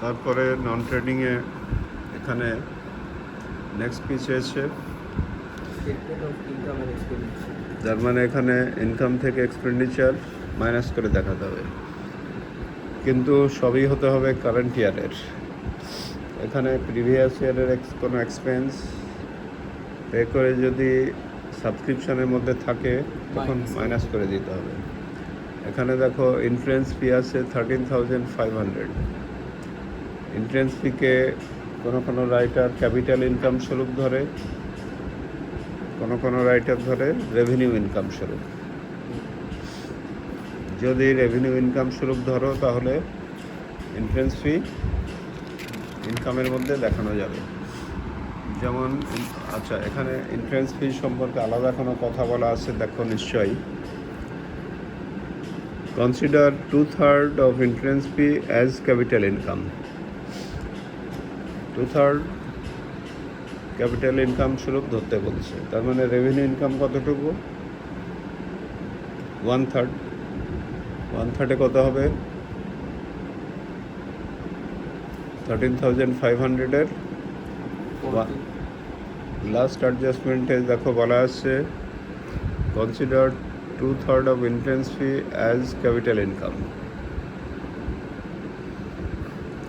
তারপরে নন ট্রেডিংয়ে এখানে next piece হয়েছে, যার মানে এখানে ইনকাম থেকে এক্সপেন্ডিচার মাইনাস করে দেখাতে হবে, কিন্তু সবই হতে হবে কারেন্ট ইয়ারের। এখানে প্রিভিয়াস ইয়ারের কোনো এক্সপেন্স পে করে যদি সাবস্ক্রিপশনের মধ্যে থাকে তখন মাইনাস করে দিতে হবে। এখানে দেখো ইন্স্যুরেন্স ফি আছে 13,500। ইন্স্যুরেন্স ফিকে কোনো রাইটার ক্যাপিটাল ইনকাম স্বরূপ ধরে, কোনো রাইটার ধরে রেভিনিউ ইনকাম স্বরূপ। যদি রেভিনিউ ইনকাম স্বরূপ ধরো তাহলে ইন্স্যুরেন্স ফি ইনকামের মধ্যে দেখানো যাবে। যেমন আচ্ছা, এখানে ইন্স্যুরেন্স ফি সম্পর্কে আলাদা কোনো কথা বলা আছে, দেখো নিশ্চয়ই। Consider 2/3 of insurance fee as capital income. 2/3 capital income স্বরূপ ধরতে বলছে, তার মানে রেভিনিউ ইনকাম কতটুকু? 1/3। 1/3 কত হবে? 13,500-এর লাস্ট অ্যাডজাস্টমেন্টে দেখো বলা আছে consider 2/3 of insurance fee as capital income.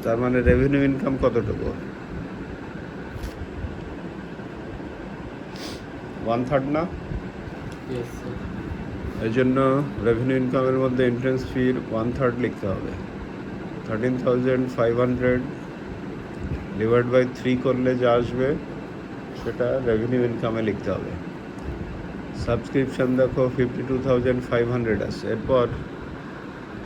তার মানে রেভিনিউ ইনকাম কতটুকু? 1/3 না? এই জন্য রেভিনিউ ইনকামের মধ্যে ইন্স্যুরেন্স ফির 1/3 লিখতে হবে। 13,500 ডিভাইড বাই 3 করলে যা আসবে সেটা রেভিনিউ ইনকামে লিখতে হবে। সাবস্ক্রিপশান দেখো 52,500 আছে। এরপর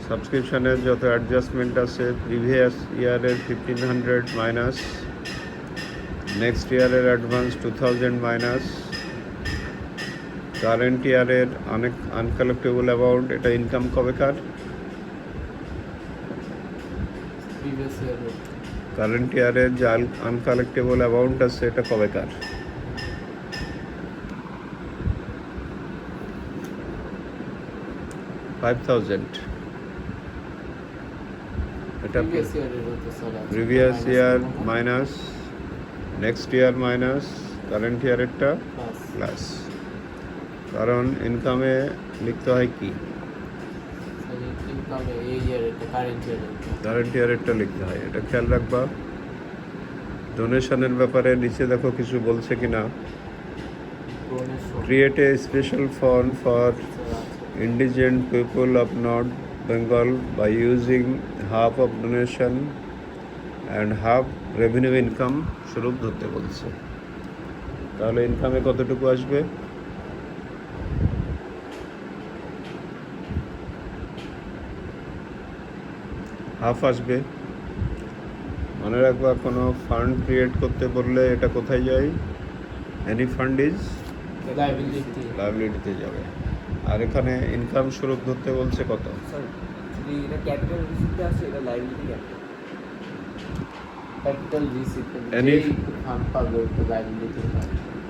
সাবস্ক্রিপশানের যত অ্যাডজাস্টমেন্ট আছে, প্রিভিয়াস ইয়ারের 1,500 মাইনাস, নেক্সট ইয়ারের অ্যাডভান্স 2,000 মাইনাস, কারেন্ট ইয়ারের আনকালেক্টেবল অ্যামাউন্ট, এটা ইনকাম কবেকার? কারেন্ট ইয়ারের যে আনকালেক্টেবল অ্যামাউন্ট আছে এটা কবেকার? $5,000। এটা previous year minus, next year minus, current ইয়ারেরটা প্লাস। কারণ ইনকামে লিখতে হয় কি? কারেন্ট ইয়ারেরটা লিখতে হয়, এটা খেয়াল রাখবা। ডোনেশনের ব্যাপারে নিচে দেখো কিছু বলছে কিনা। Create a special fund for indigent people of North Bengal by using half of donation and half revenue income স্বরূপ ধরতে বলছে। তাহলে ইনকামে কতটুকু আসবে? হাফ আসবে। মনে রাখবা, কোনো ফান্ড ক্রিয়েট করতে বললে এটা কোথায় যায়? এনি ফান্ড ইজ লায়াবিলিটিতে যাবে। আর এখানে ইনকাম স্বরূপ ধরতে বলছে কত?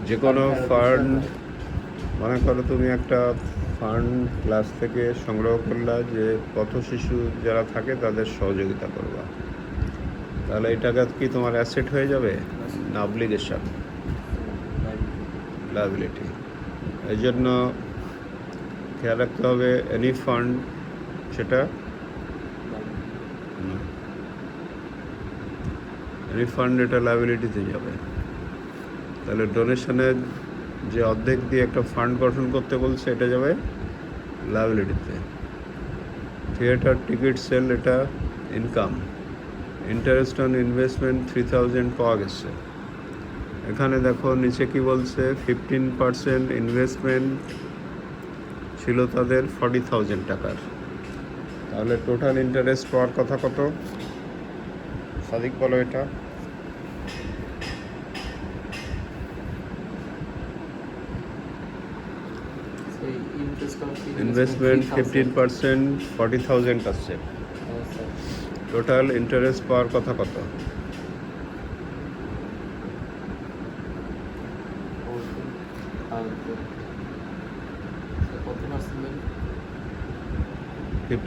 যে কোনো ফান্ড, মনে করো তুমি একটা ফান্ড ক্লাস থেকে সংগ্রহ করলা যে পথ শিশু যারা থাকে তাদের সহযোগিতা করবা, তাহলে এই টাকা কি তোমার অ্যাসেট হয়ে যাবে না অব্লিগেশন, লায়াবিলিটি? এই জন্য খেয়াল রাখতে হবে এনি ফান্ড, সেটা এনি ফান্ড এটা লায়াবিলিটিতে যাবে। তাহলে ডোনেশনের যে অর্ধেক দিয়ে একটা ফান্ড গঠন করতে বলছে এটা যাবে লায়াবিলিটিতে। থিয়েটার টিকিট সেল এটা ইনকাম। ইন্টারেস্ট অন ইনভেস্টমেন্ট 3,000 পাওয়া গেছে। এখানে দেখো নিচে কি বলছে, 15% ইনভেস্টমেন্ট ছিল তাদের 40,000 টাকার। তাহলে টোটাল ইন্টারেস্ট পাওয়ার কথা কত? সাদিক বলো এটা। ইনভেস্টমেন্ট 15%, 40,000 আসছে। টোটাল ইন্টারেস্ট পাওয়ার কথা কত?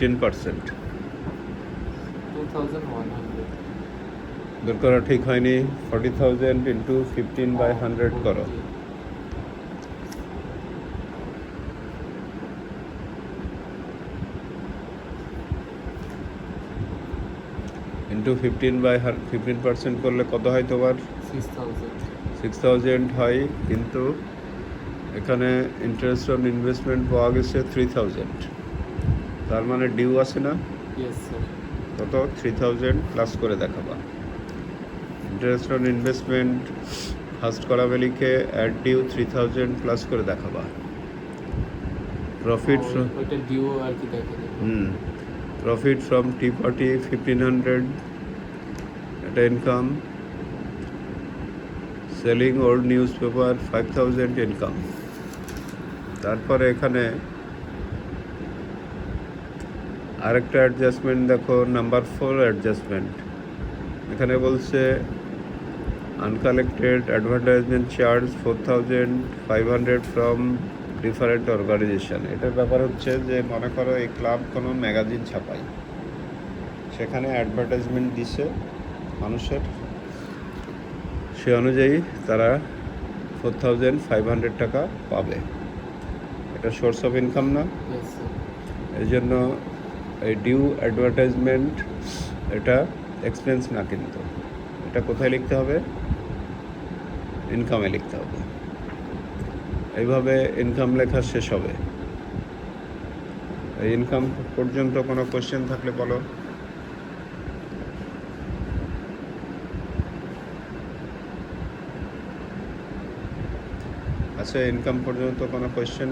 15%। 2,100 বের করা ঠিক হয়নি। 40,000 ইন্টু 15/100 করো। ইন্টু 15% করলে কত হয় তোমার? 6,000 হয়, কিন্তু এখানে ইন্টারেস্ট অন ইনভেস্টমেন্ট পাওয়া গেছে 3,000। তার মানে ডিউ আছে না? কত? 3,000 প্লাস করে দেখাবা। ইন্টারেস্ট অন ইনভেস্টমেন্ট ফার্স্ট কলামে লিখে অ্যাড ডিউ 3,000 প্লাস করে দেখাবা। প্রফিট ওইটা ডিউ আর কি দেখাবে। প্রফিট ফ্রম টি পার্টি 1,500, এটা income. Selling old news paper 5,000 income. তারপরে এখানে আরেকটা অ্যাডজাস্টমেন্ট দেখো, নাম্বার 4 অ্যাডজাস্টমেন্ট। এখানে বলছে uncollected advertisement charge 4,500 from different organisation. এটার ব্যাপার হচ্ছে যে মনে করো এই ক্লাব কোনো ম্যাগাজিন ছাপায়, সেখানে অ্যাডভার্টাইজমেন্ট দিছে মানুষের, সে অনুযায়ী তারা 4,500 টাকা পাবে। এটা সোর্স অফ ইনকাম না? এই জন্য এই ডিউ অ্যাডভার্টাইজমেন্ট এটা এক্সপেন্স না, কিন্তু এটা কোথায় লিখতে হবে? ইনকামে লিখতে হবে। এইভাবে ইনকাম লেখা শেষ হবে। এই ইনকাম পর্যন্ত কোনো কোশ্চেন থাকলে বলো। আচ্ছা, ইনকাম পর্যন্ত কোনো কোশ্চেন?